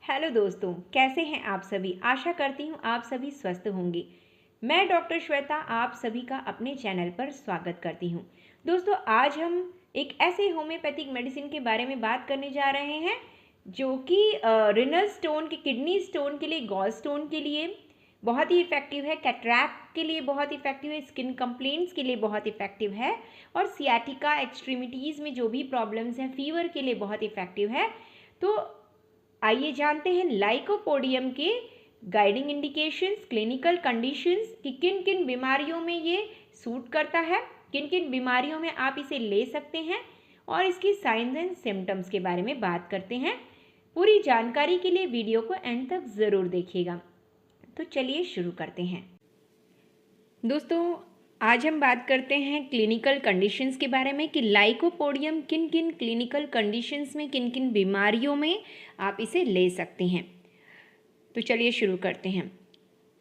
Hello दोस्तों, कैसे हैं आप सभी। आशा करती हूँ आप सभी स्वस्थ होंगे। मैं डॉक्टर श्वेता आप सभी का अपने चैनल पर स्वागत करती हूँ। दोस्तों, आज हम एक ऐसे होम्योपैथिक मेडिसिन के बारे में बात करने जा रहे हैं जो कि रिनल स्टोन के, किडनी स्टोन के लिए, गॉल स्टोन के लिए बहुत ही इफ़ेक्टिव है, कैटरैक्ट के लिए बहुत इफ़ेक्टिव है, स्किन कंप्लेंट्स के लिए बहुत इफ़ेक्टिव है और सियाटिका एक्सट्रीमिटीज़ में जो भी प्रॉब्लम्स हैं, फीवर के लिए बहुत इफ़ेक्टिव है। तो आइए जानते हैं लाइकोपोडियम के गाइडिंग इंडिकेशंस, क्लिनिकल कंडीशंस कि किन किन बीमारियों में ये सूट करता है, किन किन बीमारियों में आप इसे ले सकते हैं और इसकी साइंस एंड सिम्टम्स के बारे में बात करते हैं। पूरी जानकारी के लिए वीडियो को एंड तक ज़रूर देखिएगा। तो चलिए शुरू करते हैं। दोस्तों, आज हम बात करते हैं क्लिनिकल कंडीशंस के बारे में कि लाइकोपोडियम किन किन क्लिनिकल कंडीशंस में, किन किन बीमारियों में आप इसे ले सकते हैं। तो चलिए शुरू करते हैं।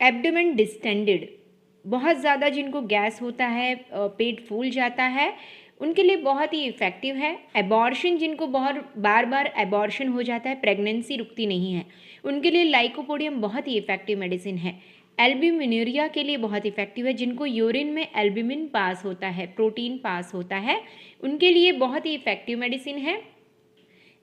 एब्डोमेन डिस्टेंडेड, बहुत ज़्यादा जिनको गैस होता है, पेट फूल जाता है, उनके लिए बहुत ही इफ़ेक्टिव है। एबॉर्शन, जिनको बहुत बार बार एबॉर्शन हो जाता है, प्रेगनेंसी रुकती नहीं है, उनके लिए लाइकोपोडियम बहुत ही इफ़ेक्टिव मेडिसिन है। एल्ब्यूमिनुरिया के लिए बहुत इफ़ेक्टिव है, जिनको यूरिन में एल्ब्यूमिन पास होता है, प्रोटीन पास होता है, उनके लिए बहुत ही इफ़ेक्टिव मेडिसिन है।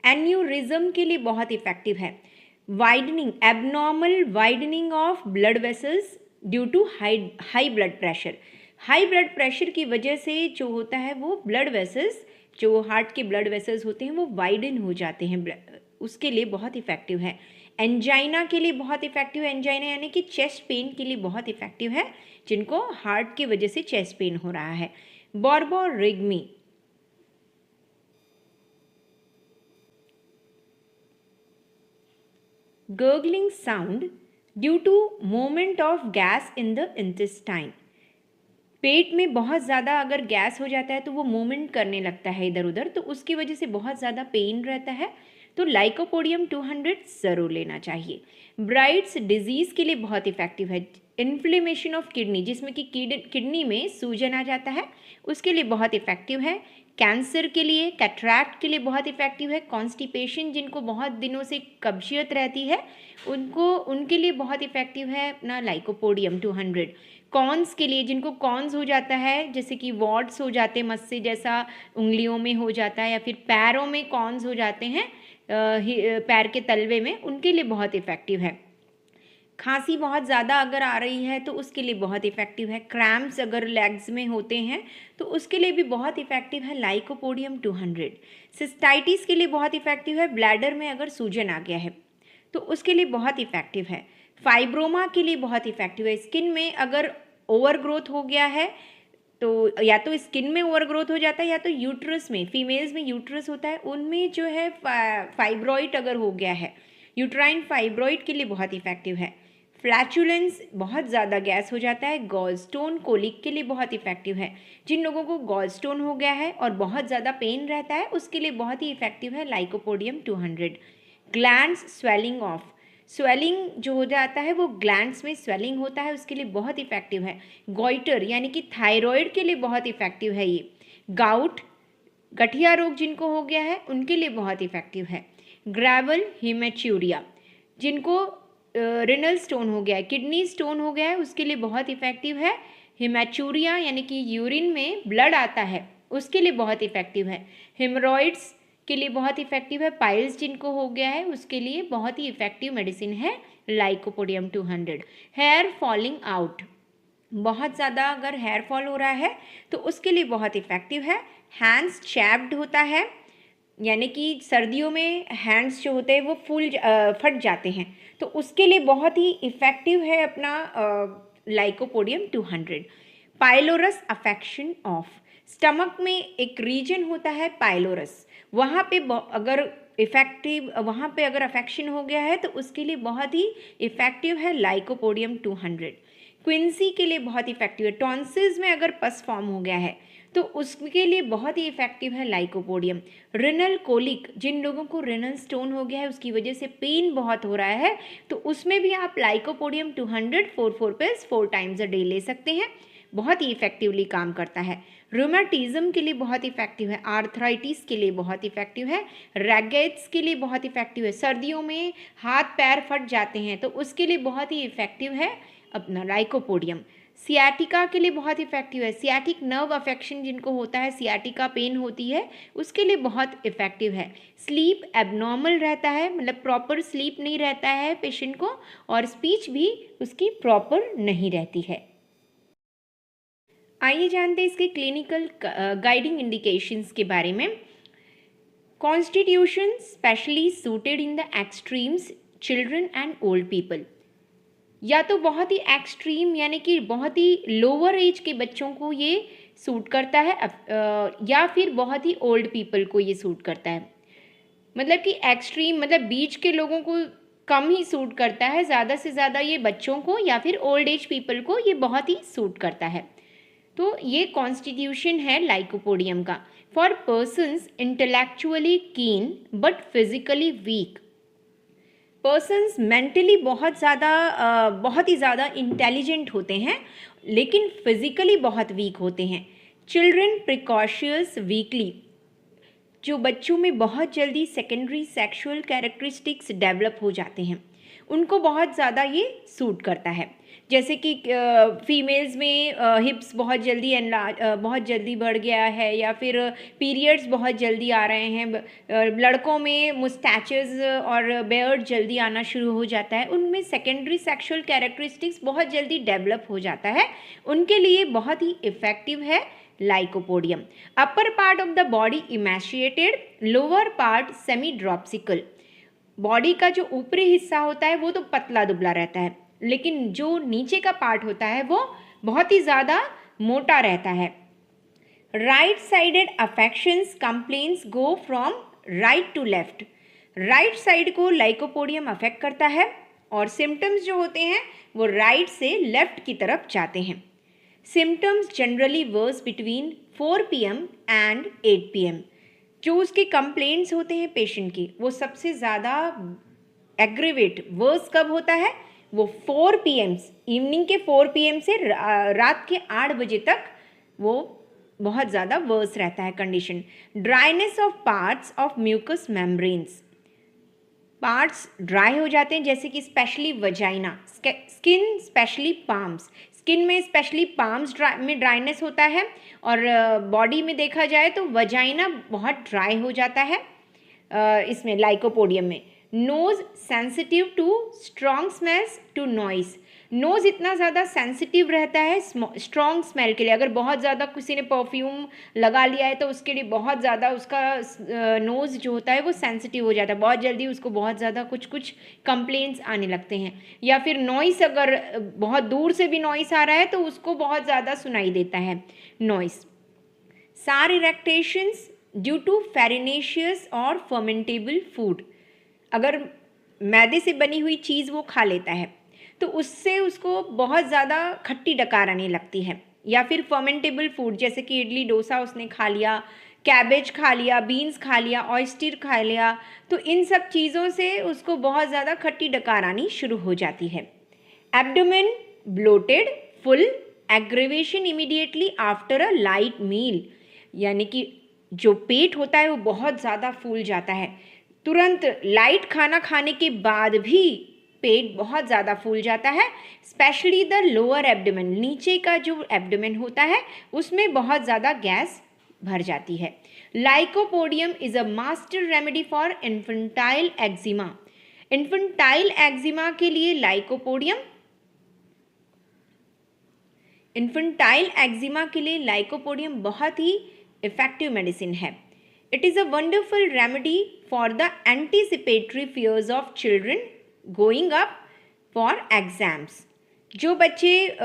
एन्यूरिज्म के लिए बहुत इफ़ेक्टिव है। Widening, abnormal widening of blood vessels due to high blood pressure, high blood pressure की वजह से जो होता है वो ब्लड वेसल्स, जो हार्ट के ब्लड वेसल्स होते हैं वो वाइडन हो जाते हैं, उसके लिए बहुत इफ़ेक्टिव है। एंजाइना के लिए बहुत इफ़ेक्टिव है, एंजाइना यानी कि चेस्ट पेन के लिए बहुत इफ़ेक्टिव है, जिनको हार्ट की वजह से चेस्ट पेन हो रहा है। बॉर्बोरिग्मी, gurgling sound due to movement of gas in the intestine, पेट में बहुत ज़्यादा अगर गैस हो जाता है तो वो मूवमेंट करने लगता है इधर उधर, तो उसकी वजह से बहुत ज़्यादा पेन रहता है, तो लाइकोपोडियम 200 ज़रूर लेना चाहिए। ब्राइट्स डिजीज़ के लिए बहुत इफ़ेक्टिव है। इन्फ्लेमेशन ऑफ किडनी, जिसमें कि किडनी में सूजन आ जाता है, उसके लिए बहुत इफ़ेक्टिव है। कैंसर के लिए, कैटरैक्ट के लिए बहुत इफ़ेक्टिव है। कॉन्स्टिपेशन, जिनको बहुत दिनों से कब्जियत रहती है, उनके लिए बहुत इफ़ेक्टिव है अपना लाइकोपोडियम 200। कॉन्स के लिए, जिनको कॉन्स हो जाता है, जैसे कि वॉर्ड्स हो जाते हैं, मस्से जैसा उंगलियों में हो जाता है, या फिर पैरों में कॉन्स हो जाते हैं, पैर के तलवे में, उनके लिए बहुत इफ़ेक्टिव है। खांसी बहुत ज़्यादा अगर आ रही है तो उसके लिए बहुत इफ़ेक्टिव है। क्रैम्प्स अगर लेग्स में होते हैं तो उसके लिए भी बहुत इफ़ेक्टिव है लाइकोपोडियम 200। सिस्टाइटिस के लिए बहुत इफ़ेक्टिव है, ब्लैडर में अगर सूजन आ गया है तो उसके लिए बहुत इफ़ेक्टिव है। फाइब्रोमा के लिए बहुत इफ़ेक्टिव है। स्किन में अगर ओवर ग्रोथ हो गया है तो या तो स्किन में ओवर ग्रोथ हो जाता है, या तो यूट्रस में, फीमेल्स में यूट्रस होता है, उनमें जो है फाइब्रॉइड अगर हो गया है, यूट्राइन फाइब्रॉइड के लिए बहुत इफ़ेक्टिव है। फ्लैचुलेंस, बहुत ज़्यादा गैस हो जाता है, गॉल स्टोन, कोलिक के लिए बहुत इफ़ेक्टिव है। जिन लोगों को गॉल स्टोन हो गया है और बहुत ज़्यादा पेन रहता है, उसके लिए बहुत ही इफ़ेक्टिव है lycopodium 200। Glands swelling of, swelling जो हो जाता है वो ग्लैंड्स में स्वेलिंग होता है, उसके लिए बहुत इफ़ेक्टिव है। गॉइटर यानी कि थायराइड के लिए बहुत इफ़ेक्टिव है ये। गाउट, गठिया रोग जिनको हो गया है उनके लिए बहुत इफ़ेक्टिव है। ग्रेवल हेमेचूरिया, जिनको रिनल स्टोन हो गया है, किडनी स्टोन हो गया है, उसके लिए बहुत इफ़ेक्टिव है। हेमेचूरिया यानी कि यूरिन में ब्लड आता है, उसके लिए बहुत इफ़ेक्टिव है। हेमरॉइड्स के लिए बहुत इफ़ेक्टिव है। पाइल्स जिनको हो गया है उसके लिए बहुत ही इफ़ेक्टिव मेडिसिन है लाइकोपोडियम 200। हेयर फॉलिंग आउट, बहुत ज़्यादा अगर हेयर फॉल हो रहा है तो उसके लिए बहुत इफ़ेक्टिव है। हैंड्स चैप्ड होता है, यानी कि सर्दियों में हैंड्स जो होते हैं वो फट जाते हैं, तो उसके लिए बहुत ही इफ़ेक्टिव है अपना lycopodium 200। Pylorus affection of, stomach में एक रीजन होता है पाइलोरस, वहाँ पे वहाँ पे अगर अफेक्शन हो गया है तो उसके लिए बहुत ही इफ़ेक्टिव है लाइकोपोडियम 200। क्विंसी के लिए बहुत इफ़ेक्टिव है। टॉन्सिल्स में अगर पस फॉर्म हो गया है तो उसके लिए बहुत ही इफ़ेक्टिव है लाइकोपोडियम। रिनल कोलिक, जिन लोगों को रिनल स्टोन हो गया है, उसकी वजह से पेन बहुत हो रहा है, तो उसमें भी आप lycopodium 200 4 pills 4 times a day ले सकते हैं। बहुत ही इफ़ेक्टिवली काम करता है। रूमेटिज्म के लिए बहुत इफ़ेक्टिव है, आर्थराइटिस के लिए बहुत इफ़ेक्टिव है, रैगेट्स के लिए बहुत इफ़ेक्टिव है, सर्दियों में हाथ पैर फट जाते हैं तो उसके लिए बहुत ही इफ़ेक्टिव है अपना लाइकोपोडियम। सियाटिका के लिए बहुत इफ़ेक्टिव है, सियाटिक नर्व अफेक्शन जिनको होता है, सियाटिका पेन होती है, उसके लिए बहुत इफ़ेक्टिव है। स्लीप एबनॉर्मल रहता है, मतलब प्रॉपर स्लीप नहीं रहता है पेशेंट को, और स्पीच भी उसकी प्रॉपर नहीं रहती है। आइए जानते हैं इसके क्लिनिकल गाइडिंग इंडिकेशंस के बारे में। Constitution specially suited in the extremes, children and old people. या तो बहुत ही एक्सट्रीम यानी कि बहुत ही लोअर एज के बच्चों को ये सूट करता है, या फिर बहुत ही ओल्ड पीपल को ये सूट करता है। मतलब कि एक्सट्रीम मतलब बीच के लोगों को कम ही सूट करता है, ज़्यादा से ज़्यादा ये बच्चों को या फिर ओल्ड एज पीपल को ये बहुत ही सूट करता है। तो ये कॉन्स्टिट्यूशन है लाइकोपोडियम का। फॉर पर्सन्स इंटेलेक्चुअली कीन but physically weak, persons mentally बहुत ही ज़्यादा इंटेलिजेंट होते हैं लेकिन फिजिकली बहुत वीक होते हैं। चिल्ड्रन प्रिकॉशियस वीकली, जो बच्चों में बहुत जल्दी सेकेंडरी सेक्सुअल कैरेक्टरिस्टिक्स डेवलप हो जाते हैं, उनको बहुत ज़्यादा ये सूट करता है। जैसे कि फीमेल्स में हिप्स बहुत जल्दी बढ़ गया है, या फिर पीरियड्स बहुत जल्दी आ रहे हैं, लड़कों में मुस्टैचेस और बेयर्ड जल्दी आना शुरू हो जाता है, उनमें सेकेंडरी सेक्सुअल कैरेक्टरिस्टिक्स बहुत जल्दी डेवलप हो जाता है, उनके लिए बहुत ही इफ़ेक्टिव है lycopodium. Upper part of the body emaciated, lower part semi dropsical. Body का जो ऊपरी हिस्सा होता है वो तो पतला दुबला रहता है, लेकिन जो नीचे का पार्ट होता है वो बहुत ही ज़्यादा मोटा रहता है। Right sided affections complaints go from right to left. Right side को लाइकोपोडियम अफेक्ट करता है और सिम्टम्स जो होते हैं वो राइट से लेफ्ट की तरफ जाते हैं। Symptoms generally worse between 4 PM and 8 PM। जो उसके कंप्लेंट्स होते हैं पेशेंट की, वो सबसे ज़्यादा एग्रीवेट वर्स कब होता है? वो 4 PM, इवनिंग के 4 PM से रात के 8 बजे तक वो बहुत ज़्यादा वर्स रहता है condition. Dryness of parts of mucous membranes, parts dry हो जाते हैं, जैसे कि specially vagina, skin specially palms, skin में स्पेशली पाम्स में ड्राइनेस होता है, और बॉडी में देखा जाए तो वजाइना बहुत ड्राई हो जाता है इसमें लाइकोपोडियम में। Nose sensitive to strong smells to noise, nose इतना ज़्यादा सेंसिटिव रहता है स्ट्रॉन्ग स्मेल के लिए। अगर बहुत ज़्यादा किसी ने परफ्यूम लगा लिया है तो उसके लिए बहुत ज़्यादा उसका नोज़ जो होता है वो सेंसिटिव हो जाता है, बहुत जल्दी उसको बहुत ज़्यादा कुछ कंप्लेंट्स आने लगते हैं। या फिर नॉइस, अगर बहुत दूर से भी नॉइस आ रहा है तो उसको बहुत ज़्यादा सुनाई देता है नॉइस। सार इरेक्टेशंस ड्यू टू फेरिनेशियस और फर्मेंटेबल फूड, अगर मैदे से बनी हुई चीज़ वो खा लेता है तो उससे उसको बहुत ज़्यादा खट्टी डकार आने लगती है। या फिर फर्मेंटेबल फूड जैसे कि इडली डोसा उसने खा लिया, कैबेज खा लिया, बीन्स खा लिया, ऑयस्टर खा लिया, तो इन सब चीज़ों से उसको बहुत ज़्यादा खट्टी डकार आनी शुरू हो जाती है। Abdomen bloated full, aggravation immediately after a light meal, यानी कि जो पेट होता है वो बहुत ज़्यादा फूल जाता है, तुरंत लाइट खाना खाने के बाद भी पेट बहुत ज़्यादा फूल जाता है। स्पेशली द लोअर एब्डोमेन, नीचे का जो एब्डोमेन होता है उसमें बहुत ज़्यादा गैस भर जाती है। Lycopodium is a master remedy for infantile eczema, infantile eczema के लिए लाइकोपोडियम बहुत ही इफ़ेक्टिव मेडिसिन है। It is a wonderful remedy for the anticipatory fears of children going up for exams। जो बच्चे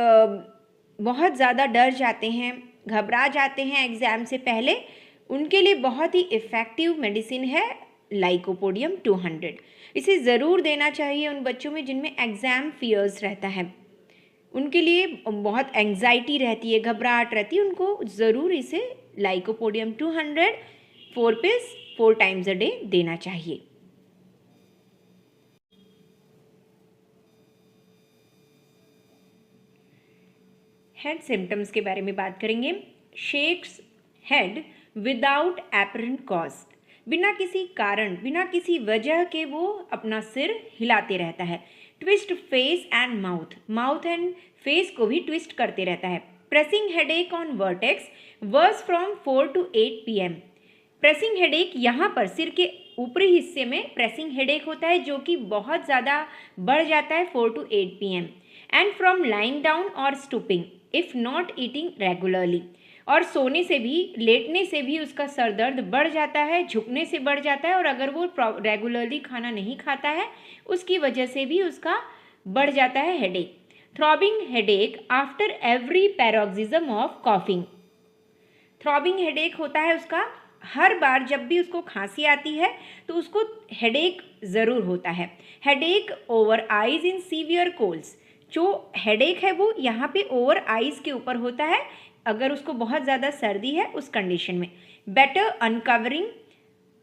बहुत ज़्यादा डर जाते हैं, घबरा जाते हैं एग्ज़ाम से पहले, उनके लिए बहुत ही इफ़ेक्टिव मेडिसिन है लाइकोपोडियम 200। इसे ज़रूर देना चाहिए उन बच्चों में जिनमें एग्ज़ाम फियर्स रहता है, उनके लिए बहुत एंग्जाइटी रहती है, घबराहट रहती है, उनको ज़रूर इसे lycopodium 200 4 pills 4 times a day देना चाहिए। हेड सिम्टम्स के बारे में बात करेंगे। Shakes head without apparent cause, बिना किसी कारण, बिना किसी वजह के वो अपना सिर हिलाते रहता है। Twist face and mouth, mouth and face को भी ट्विस्ट करते रहता है। Pressing headache on vertex worse from 4 to 8 PM। Pressing headache, यहाँ पर सिर के ऊपरी हिस्से में प्रेसिंग हेडेक होता है जो कि बहुत ज़्यादा बढ़ जाता है 4 to 8 PM। And from lying down और stooping if not eating regularly, और सोने से भी, लेटने से भी उसका सर दर्द बढ़ जाता है, झुकने से बढ़ जाता है, और अगर वो रेगुलरली खाना नहीं खाता है उसकी वजह से भी उसका बढ़ जाता है headache. Throbbing headache after every paroxysm of coughing, throbbing headache होता है उसका हर बार जब भी उसको खांसी आती है तो उसको हेडेक ज़रूर होता है। Headache over eyes in severe colds, जो हेडेक है वो यहाँ पे ओवर आइज के ऊपर होता है अगर उसको बहुत ज़्यादा सर्दी है उस कंडीशन में। बेटर अनकवरिंग,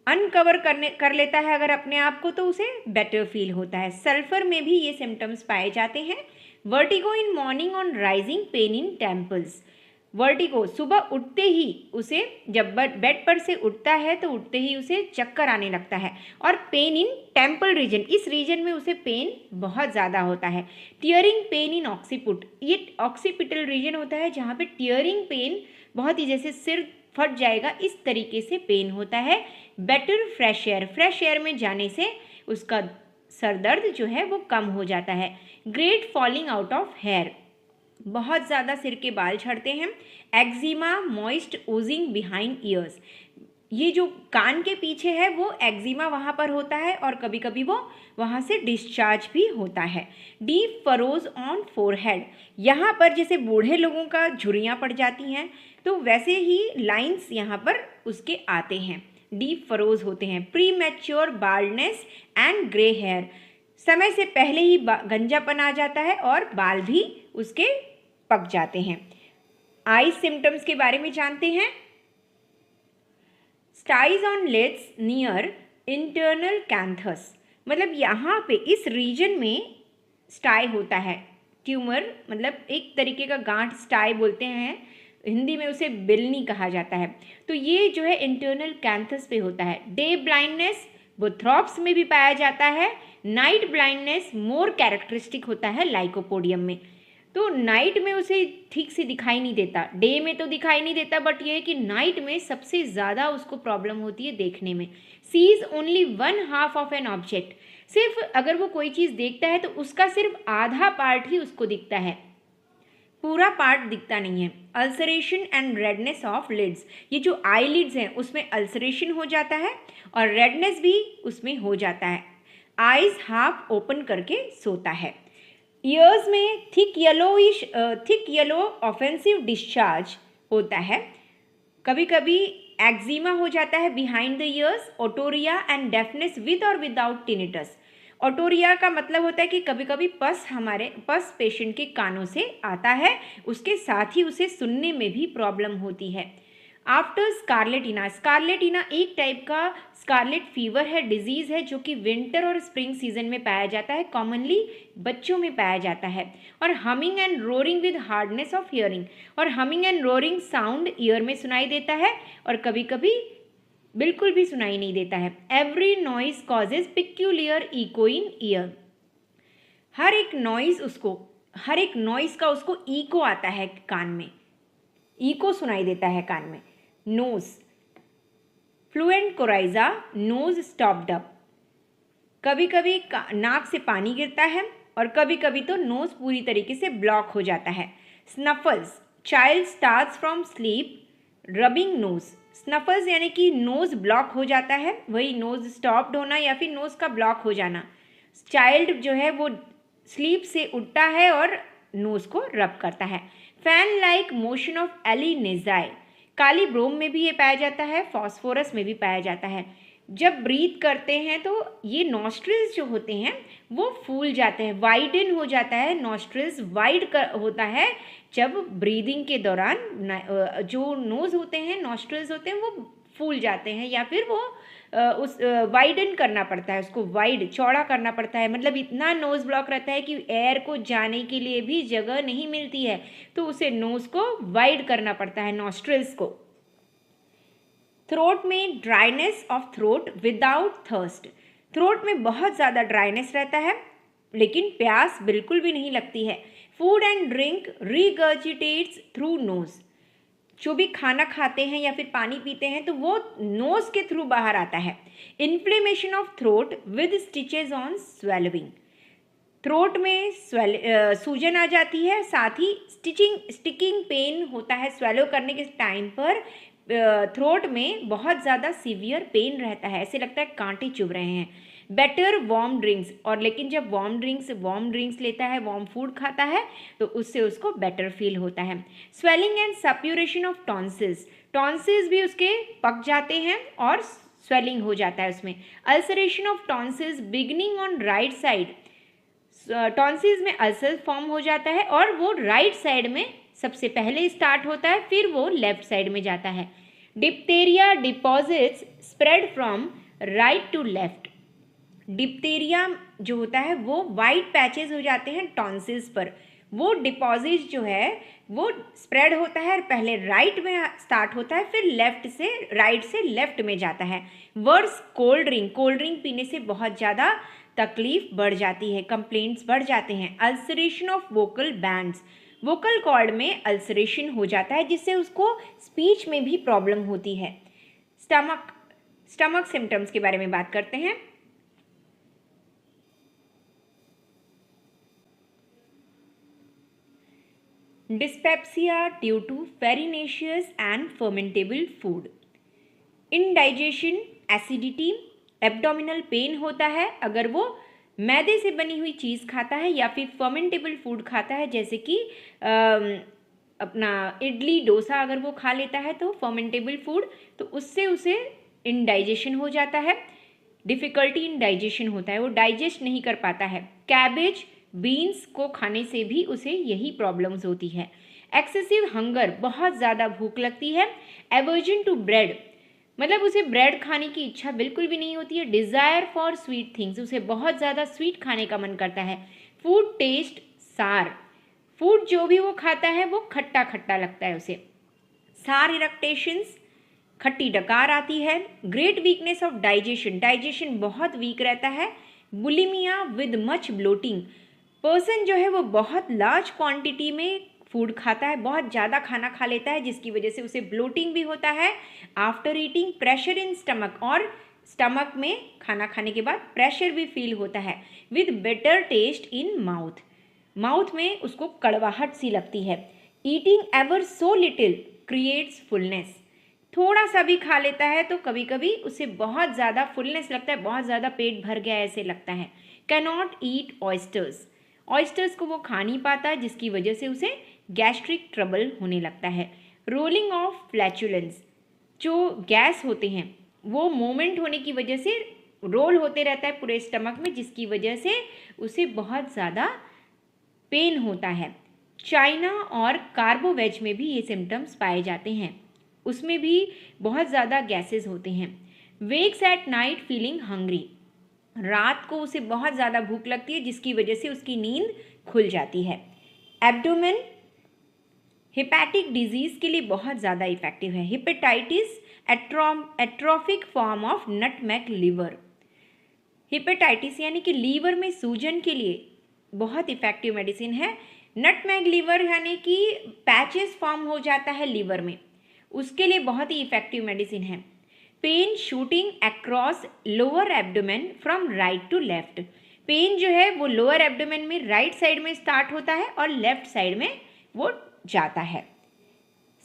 अनकवर कर लेता है अगर अपने आप को तो उसे बेटर फील होता है। सल्फर में भी ये सिम्टम्स पाए जाते हैं। Vertigo in morning on rising, pain in temples, vertigo सुबह उठते ही उसे, जब बेड पर से उठता है तो उठते ही उसे चक्कर आने लगता है। और पेन इन टेम्पल रीजन, इस रीजन में उसे पेन बहुत ज़्यादा होता है। टियरिंग पेन इन ऑक्सीपुट, ये ऑक्सीपिटल रीजन होता है जहाँ पे टियरिंग पेन, बहुत ही जैसे सिर फट जाएगा इस तरीके से पेन होता है। Better fresh air, fresh air में जाने से उसका सर दर्द जो है वो कम हो जाता है। Great falling out of hair, बहुत ज़्यादा सिर के बाल झड़ते हैं। Eczema moist oozing behind ears, ये जो कान के पीछे है वो एक्जिमा वहाँ पर होता है और कभी कभी वो वहाँ से डिस्चार्ज भी होता है। डीप फरोज ऑन फोरहेड, यहाँ पर जैसे बूढ़े लोगों का झुर्रियाँ पड़ जाती हैं तो वैसे ही लाइंस यहाँ पर उसके आते हैं, डीप फरोज होते हैं। Premature baldness and grey hair, समय से पहले ही गंजापन आ जाता है और बाल भी उसके पक जाते हैं। आई सिम्टम्स के बारे में जानते हैं। Styes on lids near internal canthus, मतलब यहाँ पे इस रीजन में स्टाई होता है, ट्यूमर मतलब एक तरीके का गांठ, स्टाई बोलते हैं, हिंदी में उसे बिलनी कहा जाता है। तो ये जो है इंटरनल कैंथस पे होता है। डे ब्लाइंडनेस बोथ्रॉप्स में भी पाया जाता है। नाइट ब्लाइंडनेस मोर कैरेक्टरिस्टिक होता है लाइकोपोडियम में, तो नाइट में उसे ठीक से दिखाई नहीं देता, डे में तो दिखाई नहीं देता, बट ये है कि नाइट में सबसे ज़्यादा उसको प्रॉब्लम होती है देखने में। Sees only 1/2 of an object, सिर्फ अगर वो कोई चीज़ देखता है तो उसका सिर्फ आधा पार्ट ही उसको दिखता है, पूरा पार्ट दिखता नहीं है। Ulceration and redness of lids, ये जो आई लिड्स हैं उसमें अल्सरेशन हो जाता है और रेडनेस भी उसमें हो जाता है। आइज हाफ ओपन करके सोता है। ईयर्स में थिक येलो ऑफेंसिव डिस्चार्ज होता है। कभी कभी एक्जिमा हो जाता है behind the years. Otorrhoea and deafness with और विदाउट टिनिटस, ओटोरिया का मतलब होता है कि कभी कभी पस पेशेंट के कानों से आता है, उसके साथ ही उसे सुनने में भी प्रॉब्लम होती है। आफ्टर स्कारलेटिना, स्कारलेटिना एक टाइप का स्कारलेट फीवर है, डिजीज़ है जो कि विंटर और स्प्रिंग सीजन में पाया जाता है, कॉमनली बच्चों में पाया जाता है। और humming and roaring with hardness of hearing, और humming and roaring sound ear में सुनाई देता है और कभी कभी बिल्कुल भी सुनाई नहीं देता है। Every noise causes peculiar echo in ear, हर एक नॉइज का उसको इको आता है कान में, इको सुनाई देता है कान में। Nose fluent coryza, nose stopped up, कभी कभी नाक से पानी गिरता है और कभी कभी तो नोज पूरी तरीके से ब्लॉक हो जाता है। Snuffles, child starts from sleep rubbing nose, snuffles यानी कि नोज ब्लॉक हो जाता है, वही नोज स्टॉप्ड होना या फिर नोज का ब्लॉक हो जाना। चाइल्ड जो है वो स्लीप से उठता है और नोज को रब करता है। फैन लाइक मोशन ऑफ एलिनेजाई, काली ब्रोम में भी ये पाया जाता है, फॉस्फोरस में भी पाया जाता है। जब ब्रीथ करते हैं तो ये नॉस्ट्रिल्स जो होते हैं वो फूल जाते हैं, वाइडन हो जाता है, नॉस्ट्रिल्स वाइड होता है जब ब्रीदिंग के दौरान जो नोज़ होते हैं, नॉस्ट्रिल्स होते हैं वो फूल जाते हैं या फिर वो उस वाइडन करना पड़ता है, उसको वाइड चौड़ा करना पड़ता है, मतलब इतना नोज़ ब्लॉक रहता है कि एयर को जाने के लिए भी जगह नहीं मिलती है, तो उसे नोज़ को वाइड करना पड़ता है, नॉस्ट्रिल्स को। थ्रोट में dryness of throat without thirst, throat में बहुत ज़्यादा ड्राइनेस रहता है लेकिन प्यास बिल्कुल भी नहीं लगती है। Food and drink regurgitates through nose, जो भी खाना खाते हैं या फिर पानी पीते हैं तो वो नोज़ के थ्रू बाहर आता है। Inflammation of throat with stitches on स्वेलविंग, throat में सूजन आ जाती है, साथ ही स्टिकिंग पेन होता है स्वेलो करने के टाइम पर। थ्रोट में बहुत ज़्यादा सीवियर पेन रहता है, ऐसे लगता है कांटे चुभ रहे हैं। बेटर वार्म ड्रिंक्स, और लेकिन जब वार्म ड्रिंक्स लेता है, वार्म फूड खाता है तो उससे उसको बेटर फील होता है। Swelling and suppuration of tonsils, tonsils भी उसके पक जाते हैं और स्वेलिंग हो जाता है उसमें। Ulceration of tonsils beginning on right side, tonsils में अल्सर फॉर्म हो जाता है और वो राइट साइड में सबसे पहले स्टार्ट होता है, फिर वो लेफ्ट साइड में जाता है। Diphtheria deposits spread from right to left, diphtheria जो होता है वो वाइट पैचेस हो जाते हैं टॉन्सिल्स पर, वो डिपॉजिट जो है वो स्प्रेड होता है और पहले राइट में स्टार्ट होता है, फिर राइट से लेफ्ट में जाता है। वर्स कोल्ड ड्रिंक पीने से बहुत ज़्यादा तकलीफ बढ़ जाती है, कंप्लेंट्स बढ़ जाते हैं। Ulceration of vocal bands, vocal cord में अल्सरेशन हो जाता है जिससे उसको स्पीच में भी प्रॉब्लम होती है। स्टमक सिम्टम्स के बारे में बात करते हैं। dyspepsia due to farinaceous and fermentable food, indigestion, acidity, abdominal pain होता है अगर वो मैदे से बनी हुई चीज़ खाता है या फिर फर्मेंटेबल फूड खाता है, जैसे कि अपना इडली डोसा अगर वो खा लेता है तो फर्मेंटेबल फूड, तो उससे उसे इंडाइजेशन हो जाता है, डिफ़िकल्टी इन डाइजेशन होता है, वो डाइजेस्ट नहीं कर पाता है। कैबेज बीन्स को खाने से भी उसे यही प्रॉब्लम्स होती है। एक्सेसिव हंगर, बहुत ज़्यादा भूख लगती है। एवर्जन टू ब्रेड, मतलब उसे ब्रेड खाने की इच्छा बिल्कुल भी नहीं होती है। डिज़ायर फॉर स्वीट थिंग्स, उसे बहुत ज़्यादा स्वीट खाने का मन करता है। फूड टेस्ट सार, फूड जो भी वो खाता है वो खट्टा खट्टा लगता है उसे। सार इरेक्टेशंस, खट्टी डकार आती है। ग्रेट वीकनेस ऑफ डाइजेशन बहुत वीक रहता है। Bulimia with much bloating, person जो है वो बहुत लार्ज क्वांटिटी में फूड खाता है, बहुत ज़्यादा खाना खा लेता है जिसकी वजह से उसे ब्लोटिंग भी होता है। After eating pressure in stomach, और स्टमक में खाना खाने के बाद प्रेशर भी फील होता है। With bitter taste in mouth, mouth में उसको कड़वाहट सी लगती है। Eating ever so little creates fullness, थोड़ा सा भी खा लेता है तो कभी कभी उसे बहुत ज़्यादा फुलनेस लगता है, बहुत ज़्यादा पेट भर गया ऐसे लगता है। कैनॉट ईट ऑयस्टर्स, ऑयस्टर्स को वो खा नहीं पाता जिसकी वजह से उसे गैस्ट्रिक ट्रबल होने लगता है। रोलिंग ऑफ फ्लैचुलेंस, जो गैस होते हैं वो मोमेंट होने की वजह से रोल होते रहता है पूरे स्टमक में, जिसकी वजह से उसे बहुत ज़्यादा पेन होता है। चाइना और कार्बोवेज में भी ये सिम्टम्स पाए जाते हैं, उसमें भी बहुत ज़्यादा गैसेस होते हैं। Wakes at night feeling hungry, रात को उसे बहुत ज़्यादा भूख लगती है जिसकी वजह से उसकी नींद खुल जाती है। एब्डोमेन हेपेटिक डिजीज़ के लिए बहुत ज़्यादा इफेक्टिव है। Hepatitis atrophic form of nutmeg liver, hepatitis यानी कि लीवर में सूजन के लिए बहुत इफेक्टिव मेडिसिन है। नटमेग लीवर यानी कि पैचेस फॉर्म हो जाता है लीवर में, उसके लिए बहुत ही इफेक्टिव मेडिसिन है। Pain shooting across lower abdomen from right to left, pain जो है वो लोअर एब्डोमेन में राइट साइड में स्टार्ट होता है और लेफ्ट साइड में वो जाता है।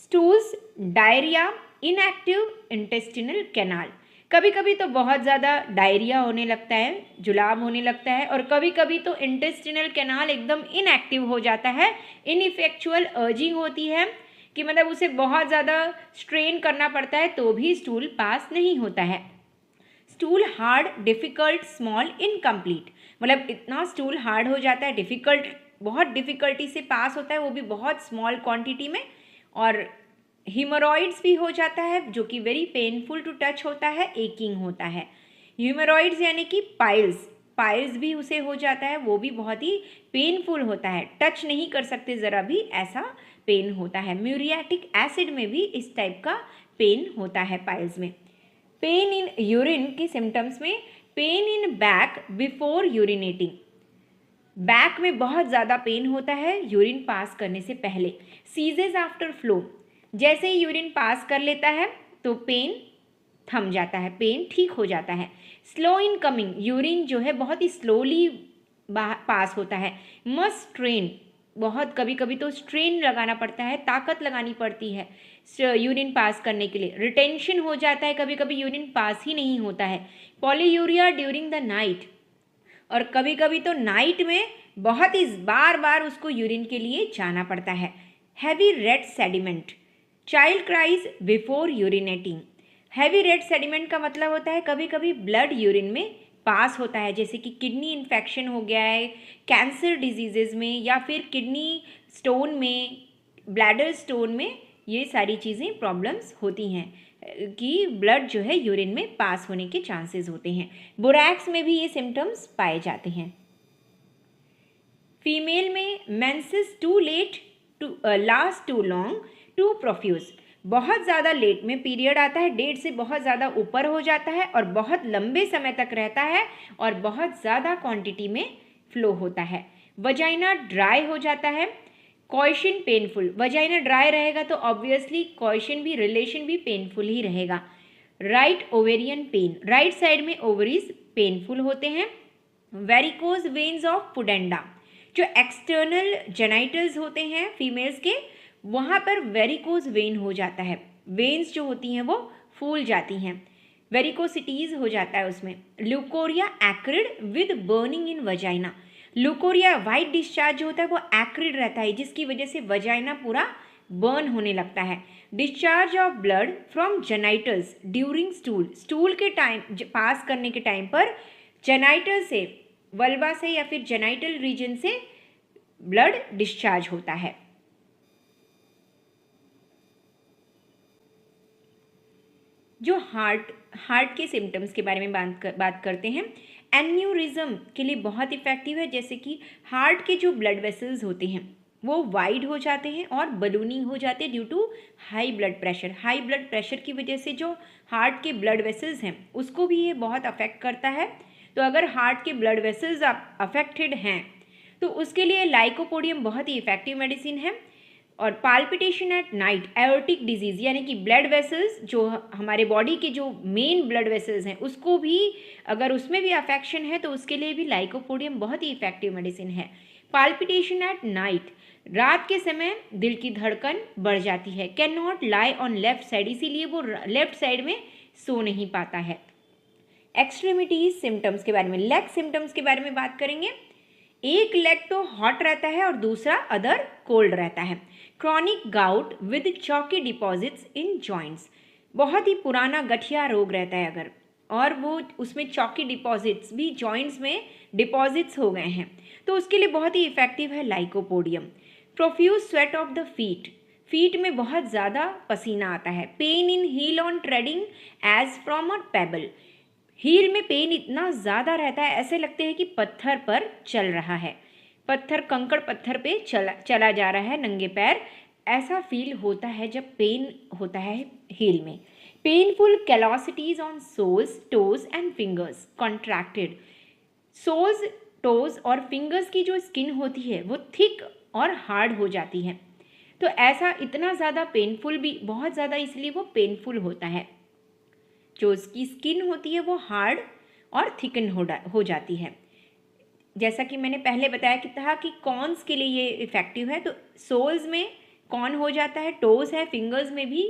Stools, diarrhoea, inactive intestinal canal, कभी कभी तो बहुत ज़्यादा डायरिया होने लगता है, जुलाब होने लगता है, और कभी कभी तो इंटेस्टिनल कैनाल एकदम इनएक्टिव हो जाता है। इनइफेक्चुअल अर्जिंग होती है कि मतलब उसे बहुत ज़्यादा स्ट्रेन करना पड़ता है तो भी स्टूल पास नहीं होता है। Stool hard, difficult, small, incomplete, मतलब इतना स्टूल हार्ड हो जाता है, डिफ़िकल्ट, बहुत डिफ़िकल्टी से पास होता है, वो भी बहुत स्मॉल क्वांटिटी में, और हीमोरॉइड्स भी हो जाता है जो कि वेरी पेनफुल टू टच होता है, एकिंग होता है। ह्यूमेरॉइड्स यानी कि पाइल्स, पाइल्स भी उसे हो जाता है, वो भी बहुत ही पेनफुल होता है, टच नहीं कर सकते ज़रा भी, ऐसा पेन होता है। म्यूरियाटिक एसिड में भी इस टाइप का पेन होता है पाइल्स में। पेन इन यूरिन के सिम्टम्स में pain in back before urinating, back में बहुत ज़्यादा पेन होता है यूरिन पास करने से पहले। सीजेस आफ्टर फ्लो, जैसे ही यूरिन पास कर लेता है तो पेन थम जाता है, पेन ठीक हो जाता है। स्लो इन कमिंग, यूरिन जो है बहुत ही स्लोली पास होता है। मस्ट स्ट्रेन, बहुत कभी कभी तो स्ट्रेन लगाना पड़ता है, ताकत लगानी पड़ती है यूरिन पास करने के लिए। रिटेंशन हो जाता है, कभी कभी यूरिन पास ही नहीं होता है। पॉलीयूरिया ड्यूरिंग द नाइट, और कभी कभी तो नाइट में बहुत ही बार बार उसको यूरिन के लिए जाना पड़ता है। Heavy red sediment, child cries before urinating. Heavy red sediment का मतलब होता है कभी कभी ब्लड यूरिन में पास होता है, जैसे कि किडनी इन्फेक्शन हो गया है, कैंसर डिजीजेज में, या फिर किडनी स्टोन में, ब्लैडर स्टोन में, ये सारी चीज़ें प्रॉब्लम्स होती हैं कि ब्लड जो है यूरिन में पास होने के चांसेस होते हैं। बोरैक्स में भी ये सिम्टम्स पाए जाते हैं। फीमेल में menses too late too last too long too profuse, बहुत ज़्यादा लेट में पीरियड आता है, डेट से बहुत ज़्यादा ऊपर हो जाता है और बहुत लंबे समय तक रहता है और बहुत ज़्यादा क्वांटिटी में फ्लो होता है। वजाइना ड्राई हो जाता है। कॉइशन पेनफुल, वजाइना ड्राई रहेगा तो ऑब्वियसली कॉइशन भी, रिलेशन भी पेनफुल ही रहेगा। Right ovarian pain, right side में ओवरीज पेनफुल होते हैं। वेरिकोज वेन्स ऑफ पुडेंडा, जो एक्सटर्नल जेनाइटल्स होते हैं फीमेल्स के, वहाँ पर वेरिकोज वेन हो जाता है, वेन्स जो होती हैं वो फूल जाती हैं, वेरिकोसिटीज हो जाता है उसमें। Leucorrhoea acrid with burning in vagina, leucorrhoea white discharge जो होता है वो एक्रिड रहता है, जिसकी वजह से वजाइना पूरा बर्न होने लगता है। Discharge of blood from genitals during stool, stool के टाइम पास करने के टाइम पर जेनाइटल से, वल्वा से या फिर जेनाइटल रीजन से ब्लड डिस्चार्ज होता है। जो हार्ट के सिम्टम्स के बारे में बात करते हैं, एन्यूरिज्म के लिए बहुत इफेक्टिव है, जैसे कि हार्ट के जो ब्लड वेसल्स होते हैं वो वाइड हो जाते हैं और बलूनिंग हो जाते हैं due to high blood pressure. High blood pressure की वजह से जो हार्ट के ब्लड वेसल्स हैं उसको भी ये बहुत अफेक्ट करता है। तो अगर हार्ट के ब्लड वेसल्स अफेक्टेड हैं तो उसके लिए लाइकोपोडियम बहुत ही इफेक्टिव मेडिसिन है। और palpitation at night, aortic disease यानी कि ब्लड वेसल्स जो हमारे बॉडी के जो मेन ब्लड वेसल्स हैं उसको भी अगर उसमें भी अफेक्शन है तो उसके लिए भी लाइकोपोडियम बहुत ही इफेक्टिव मेडिसिन है। पाल्पिटेशन एट नाइट, रात के समय दिल की धड़कन बढ़ जाती है। Can not lie on left side, इसीलिए वो लेफ्ट साइड में सो नहीं पाता है। एक्सट्रीमिटीज सिम्टम्स के बारे में, लेग सिम्टम्स के बारे में बात करेंगे। एक लेग तो हॉट रहता है और दूसरा अदर कोल्ड रहता है। Chronic gout with chalky deposits in joints, बहुत ही पुराना गठिया रोग रहता है अगर, और वो उसमें चॉकी डिपॉजिट्स भी जॉइंट्स में डिपॉजिट्स हो गए हैं तो उसके लिए बहुत ही इफेक्टिव है lycopodium. Profuse sweat of the feet, feet में बहुत ज़्यादा पसीना आता है। Pain in heel on treading as from a pebble, heel में पेन इतना ज़्यादा रहता है ऐसे लगते हैं कि पत्थर पर चल रहा है, पत्थर, कंकड़ पत्थर पे चला जा रहा है नंगे पैर, ऐसा फील होता है जब पेन होता है हील में। Painful callosities on soles, toes and fingers contracted, soles, toes और फिंगर्स की जो स्किन होती है वो थिक और हार्ड हो जाती है। तो ऐसा इतना ज़्यादा पेनफुल भी, बहुत ज़्यादा इसलिए वो पेनफुल होता है, जो उसकी स्किन होती है वो हार्ड और थिकन हो जाती है। जैसा कि मैंने पहले बताया कि था कि कॉर्न्स के लिए ये इफ़ेक्टिव है, तो सोल्स में कॉर्न हो जाता है, टोज है, फिंगर्स में भी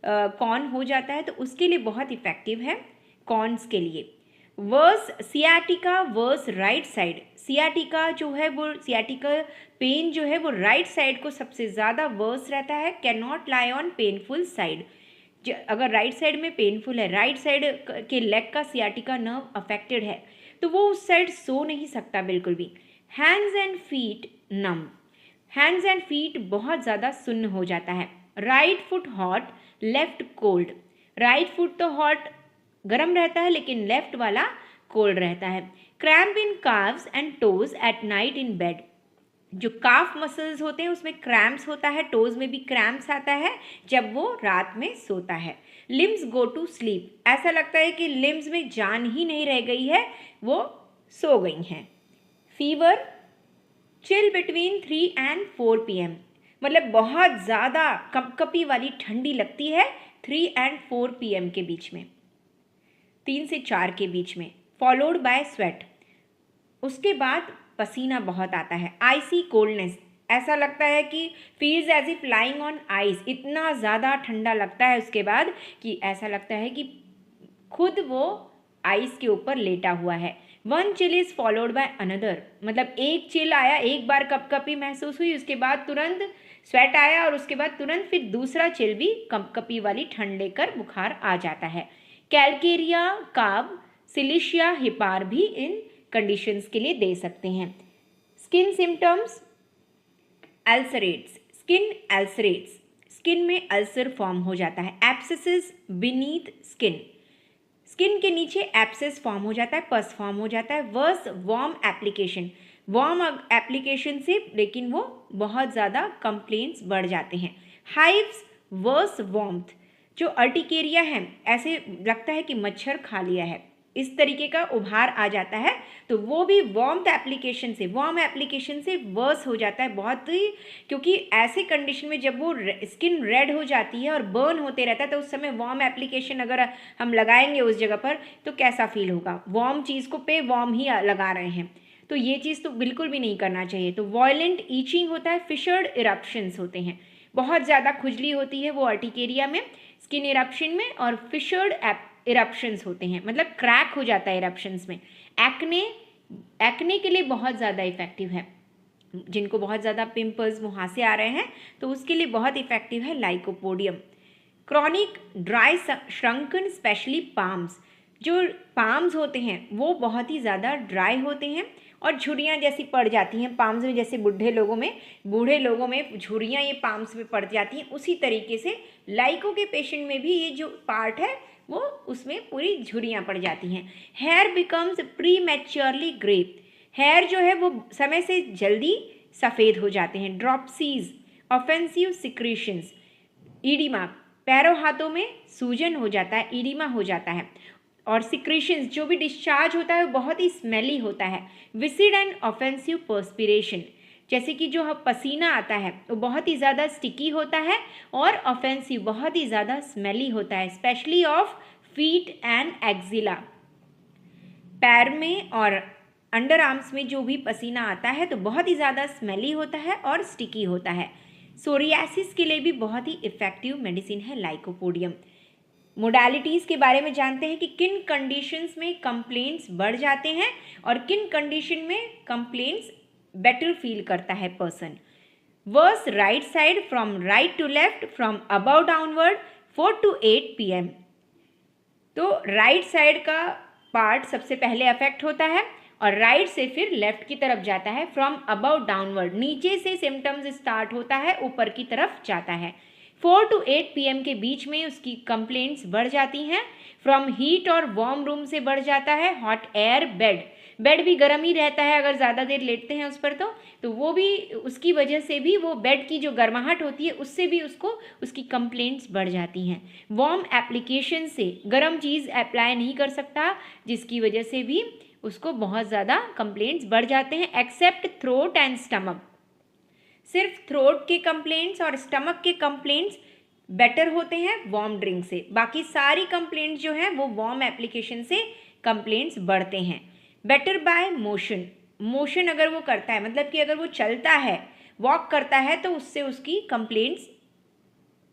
कॉर्न हो जाता है, तो उसके लिए बहुत इफ़ेक्टिव है कॉर्न्स के लिए। Worse sciatica, worse right side, sciatica जो है वो, सियाटिका पेन जो है वो राइट साइड को सबसे ज़्यादा वर्स रहता है। Can not lie on painful side, अगर राइट साइड में पेनफुल है, राइट साइड के लेग का सियाटिका नर्व अफेक्टेड है तो वो उस साइड सो नहीं सकता बिल्कुल भी। Hands and feet numb, hands and feet बहुत ज़्यादा सुन्न हो जाता है, right foot hot, left cold. Right foot तो हॉट गर्म रहता है, लेकिन लेफ्ट वाला कोल्ड रहता है। Cramp in calves and toes at night in bed. जो काफ मसल्स होते हैं उसमें क्रैम्प्स होता है, टोज में भी क्रैम्प्स आता है जब वो रात में सोता है। लिम्स गो टू स्लीप, ऐसा लगता है कि लिम्स में जान ही नहीं रह गई है, वो सो गई हैं। Fever, chill between 3 and 4 PM, मतलब बहुत ज़्यादा कपकपी वाली ठंडी लगती है 3 and 4 PM के बीच में, 3 से 4 के बीच में। फॉलोड बाय स्वेट, उसके बाद पसीना बहुत आता है। आइसी कोल्डनेस, ऐसा लगता है कि feels as if lying on ice, इतना ज़्यादा ठंडा लगता है उसके बाद कि ऐसा लगता है कि खुद वो आइस के ऊपर लेटा हुआ है। One chill is followed by another, मतलब एक चिल आया, एक बार कपकपी महसूस हुई, उसके बाद तुरंत स्वेट आया और उसके बाद तुरंत फिर दूसरा चिल भी कपकपी वाली ठंड लेकर बुखार आ जाता है। कैलकेरिया, काब, सिलिशिया, हिपार भी इन कंडीशंस के लिए दे सकते हैं। स्किन सिम्टम्स, अल्सरेट्स, स्किन अल्सरेट्स, स्किन में अल्सर फॉर्म हो जाता है। एब्सेसेस बीनीथ स्किन, स्किन के नीचे एब्सेस फॉर्म हो जाता है, पस फॉर्म हो जाता है। Worse warm application, warm application से लेकिन वो बहुत ज़्यादा कंप्लेंट्स बढ़ जाते हैं। हाइव्स, वर्स वार्मथ, जो अर्टिकेरिया है ऐसे लगता है कि मच्छर खा लिया है, इस तरीके का उभार आ जाता है, तो वो भी वार्म एप्लीकेशन से वर्स हो जाता है बहुत ही, क्योंकि ऐसे कंडीशन में जब वो स्किन रेड हो जाती है और बर्न होते रहता है तो उस समय वार्म एप्लीकेशन अगर हम लगाएंगे उस जगह पर तो कैसा फील होगा। वार्म चीज़ को पे वार्म ही लगा रहे हैं, तो ये चीज़ तो बिल्कुल भी नहीं करना चाहिए। तो वायलेंट ईचिंग होता है, फिशर्ड इरप्शंस होते हैं, बहुत ज़्यादा खुजली होती है वो अर्टिकेरिया में, स्किन इरप्शन में, और फिशर्ड इरप्शंस होते हैं, मतलब क्रैक हो जाता है इरप्शंस में। एक्ने के लिए बहुत ज़्यादा इफेक्टिव है, जिनको बहुत ज़्यादा पिंपल्स मुहासे आ रहे हैं तो उसके लिए बहुत इफेक्टिव है lycopodium. Chronic dry shrunken, especially palms, जो पाम्स होते हैं वो बहुत ही ज़्यादा ड्राई होते हैं और झुर्रियाँ जैसी पड़ जाती हैं पाम्स में, जैसे बूढ़े लोगों में झुर्रियाँ ये पाम्स में पड़ जाती हैं, उसी तरीके से लाइको के पेशेंट में भी ये जो पार्ट है वो उसमें पूरी झुर्रियाँ पड़ जाती हैं। Hair becomes prematurely grey, hair जो है वो समय से जल्दी सफ़ेद हो जाते हैं। ड्रॉपसीज, ऑफेंसिव सिक्रीशंस, ईडिमा, पैरों हाथों में सूजन हो जाता है, ईडिमा हो जाता है, और सिक्रीशंस जो भी डिस्चार्ज होता है वो बहुत ही स्मेली होता है। विसिड एंड ऑफेंसिव पर्सपिरेशन, जैसे कि जो पसीना आता है वो बहुत ही ज़्यादा स्टिकी होता है और ऑफेंसिव बहुत ही ज़्यादा स्मेली होता है, specially of feet and axilla. पैर में और अंडर आर्म्स में जो भी पसीना आता है तो बहुत ही ज़्यादा स्मेली होता है और स्टिकी होता है। सोरियासिस के लिए भी बहुत ही इफ़ेक्टिव मेडिसिन है लाइकोपोडियम। मोडालिटीज़ के बारे में जानते हैं कि किन कंडीशंस में कंप्लेंट्स बढ़ जाते हैं और किन कंडीशन में कंप्लेंट्स बेटर फील करता है person. Worse right side, from right to left, from above downward, 4 to 8 PM। तो राइट साइड का पार्ट सबसे पहले अफेक्ट होता है और राइट से फिर लेफ्ट की तरफ जाता है। फ्रॉम अबव डाउनवर्ड, नीचे से सिम्टम्स स्टार्ट होता है, ऊपर की तरफ जाता है। 4 to 8 PM के बीच में उसकी कंप्लेंट्स बढ़ जाती हैं। फ्रॉम हीट और वार्म रूम से बढ़ जाता है। हॉट एयर, बेड भी गर्म ही रहता है अगर ज़्यादा देर लेटते हैं उस पर तो वो भी उसकी वजह से भी वो बेड की जो गर्माहट होती है उससे भी उसकी कंप्लेंट्स बढ़ जाती हैं। वार्म एप्लीकेशन से, गर्म चीज़ अप्लाई नहीं कर सकता जिसकी वजह से भी उसको बहुत ज़्यादा कंप्लेंट्स बढ़ जाते हैं। एक्सेप्ट थ्रोट एंड स्टमक, सिर्फ थ्रोट के कंप्लेंट्स और स्टमक के कंप्लेंट्स बेटर होते हैं वार्म ड्रिंक से, बाकी सारी कंप्लेंट्स जो हैं वो वार्म एप्लीकेशन से कंप्लेंट्स बढ़ते हैं। बेटर बाय मोशन अगर वो करता है, मतलब कि अगर वो चलता है, वॉक करता है तो उससे उसकी कंप्लेंट्स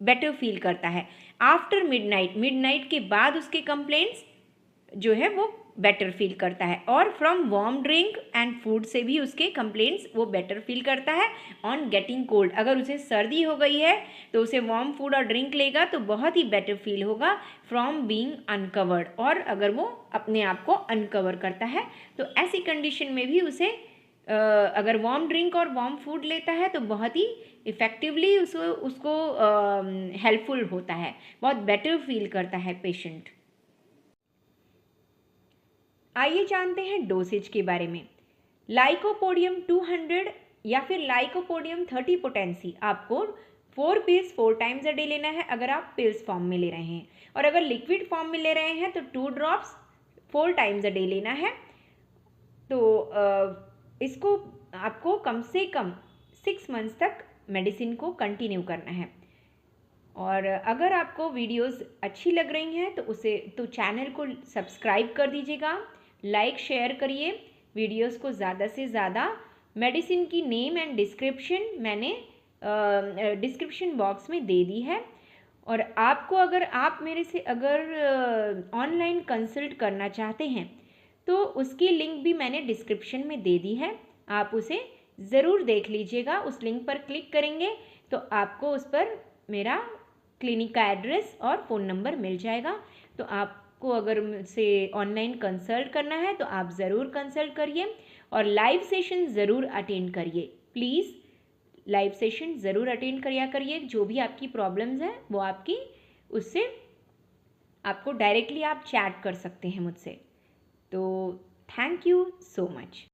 बेटर फील करता है। आफ्टर मिडनाइट के बाद उसके कंप्लेंट्स जो है वो बेटर फील करता है। और from warm drink and food से भी उसके कंप्लेंट्स वो बेटर फील करता है। ऑन गेटिंग कोल्ड, अगर उसे सर्दी हो गई है तो उसे वार्म फूड और ड्रिंक लेगा तो बहुत ही बेटर फील होगा। फ्रॉम बीइंग अनकवर्ड, और अगर वो अपने आप को अनकवर करता है तो ऐसी कंडीशन में भी उसे अगर वार्म ड्रिंक और वार्म फूड लेता है तो बहुत ही इफ़ेक्टिवली उसको हेल्पफुल होता है, बहुत बेटर फील करता है पेशेंट। आइए जानते हैं डोसेज के बारे में। लाइकोपोडियम 200 या फिर लाइकोपोडियम 30 पोटेंसी आपको 4 पिल्स 4 टाइम्स अ डे लेना है अगर आप पिल्स फॉर्म में ले रहे हैं, और अगर लिक्विड फॉर्म में ले रहे हैं तो 2 ड्रॉप्स 4 टाइम्स अ डे लेना है। तो इसको आपको कम से कम 6 मंथ्स तक मेडिसिन को कंटिन्यू करना है। और अगर आपको वीडियोस अच्छी लग रही हैं तो चैनल को सब्सक्राइब कर दीजिएगा, लाइक शेयर करिए वीडियोस को ज़्यादा से ज़्यादा। मेडिसिन की नेम एंड डिस्क्रिप्शन मैंने डिस्क्रिप्शन बॉक्स में दे दी है। और आपको अगर आप मेरे से अगर ऑनलाइन कंसल्ट करना चाहते हैं तो उसकी लिंक भी मैंने डिस्क्रिप्शन में दे दी है, आप उसे ज़रूर देख लीजिएगा। उस लिंक पर क्लिक करेंगे तो आपको उस पर मेरा क्लिनिक का एड्रेस और फ़ोन नंबर मिल जाएगा। तो आपको अगर मुझसे ऑनलाइन कंसल्ट करना है तो आप ज़रूर कंसल्ट करिए और लाइव सेशन ज़रूर अटेंड करिए। प्लीज़ लाइव सेशन ज़रूर अटेंड करिया करिए। जो भी आपकी प्रॉब्लम्स हैं वो आपकी उससे आपको डायरेक्टली आप चैट कर सकते हैं मुझसे। तो थैंक यू सो मच।